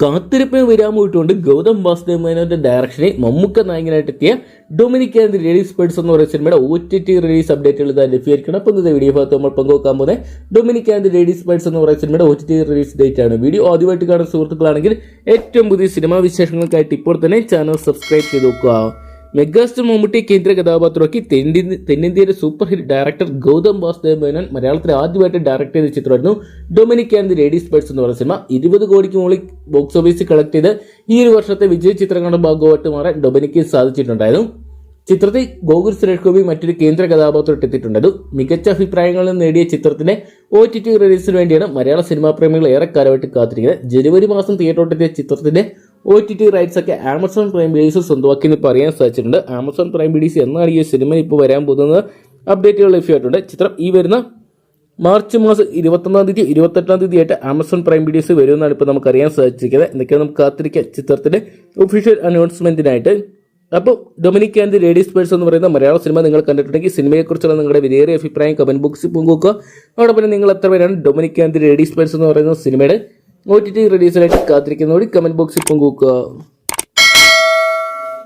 കാത്തിരിപ്പിന് വിരാമമിട്ടുകൊണ്ട് ഗൗതം വാസുദേവമേനോന്റെ ഡയറക്ഷനിൽ മമ്മൂക്ക നായകനായിട്ടെത്തിയ Dominic and the ladies purse എന്ന് പറയുന്ന സിനിമയുടെ OTT റിലീസ് അപ്ഡേറ്റുകൾ ഇതാ ലഭ്യമായിരിക്കണം. അപ്പോൾ ഇന്നത്തെ വീഡിയോ ഭാഗത്ത് നമ്മൾ പങ്കുവെക്കാൻ പോകുന്നത് Dominic and the ladies purse എന്ന് പറയുന്ന സിനിമയുടെ OTT റിലീസ് ഡേറ്റ് ആണ്. വീഡിയോ ആദ്യമായിട്ട് കാണുന്ന സുഹൃത്തുക്കളാണെങ്കിൽ ഏറ്റവും പുതിയ സിനിമാ വിശേഷങ്ങൾക്കായിട്ട് ഇപ്പോൾ തന്നെ ചാനൽ സബ്സ്ക്രൈബ് ചെയ്ത് നോക്കുക. മെഗാസ്റ്റാർ മമ്മൂട്ടി കേന്ദ്ര കഥാപാത്രമാക്കി തെന്നിന്ത്യയിലെ super hit director Gautham Vasudev Menon മലയാളത്തിൽ ആദ്യമായിട്ട് ഡയറക്ട് ചെയ്ത ചിത്രമായിരുന്നു Dominic and the ladies purse എന്ന് പറയുന്ന സിനിമ. 20 കോടിക്ക് മുകളിൽ ബോക്സ് ഓഫീസിൽ കളക്ട് ചെയ്ത് ഈ ഒരു വർഷത്തെ വിജയ ചിത്രങ്ങളുടെ ഭാഗമായിട്ട് മാറാൻ ഡൊമിനിക്ക് സാധിച്ചിട്ടുണ്ടായിരുന്നു. ചിത്രത്തിൽ ഗോകുൽ സുരേഷ് ഗോപി മറ്റൊരു കേന്ദ്ര കഥാപാത്രമായിട്ട് എത്തിയിട്ടുണ്ടായിരുന്നു. മികച്ച അഭിപ്രായങ്ങളിൽ നേടിയ ചിത്രത്തിന്റെ OTT റിലീസിന് വേണ്ടിയാണ് മലയാള സിനിമാ പ്രേമികൾ ഏറെക്കാലമായിട്ട് കാത്തിരിക്കുന്നത്. ജനുവരി മാസം തിയേറ്ററിലെത്തിയ ചിത്രത്തിന്റെ OTT റൈറ്റ്സ് ഒക്കെ ആമസോൺ പ്രൈം വീഡിയോസ് സ്വന്തമാക്കിയെന്ന് പറയാൻ സാധിച്ചിട്ടുണ്ട്. ആമസോൺ പ്രൈം വീഡിയോസ് എന്നാണ് ഈ സിനിമ ഇപ്പോൾ വരാൻ പോകുന്നത് അപ്ഡേറ്റുകൾ ലഭ്യമായിട്ടുണ്ട്. ചിത്രം ഈ വരുന്ന മാർച്ച് മാസം 21-ാം തീയതി 28-ാം തീയതി ആയിട്ട് ആമസോൺ പ്രൈം വീഡിയോസ് വരുമെന്നാണ് ഇപ്പോൾ നമുക്ക് അറിയാൻ സാധിച്ചിരിക്കുന്നത്. എന്തൊക്കെയാണ് നമുക്ക് കാത്തിരിക്കുക ചിത്രത്തിന്റെ ഒഫീഷ്യൽ അനൗൺസ്മെന്റിനായിട്ട്. അപ്പോൾ Dominic and the ladies purse എന്ന് പറയുന്ന മലയാള സിനിമ നിങ്ങൾ കണ്ടിട്ടുണ്ടെങ്കിൽ സിനിമയെക്കുറിച്ചുള്ള നിങ്ങളുടെ വിലയേറിയ അഭിപ്രായം കമന്റ് ബോക്സിൽ പങ്കുവെക്കുക. അതോടൊപ്പം നിങ്ങൾ എത്ര പേരാണ് Dominic and the ladies purse എന്ന് പറയുന്ന സിനിമയുടെ OTT റിലീസിനായിട്ട് കാത്തിരിക്കുന്നതോടെ കമന്റ് ബോക്സിൽ പങ്കുവെക്കുക.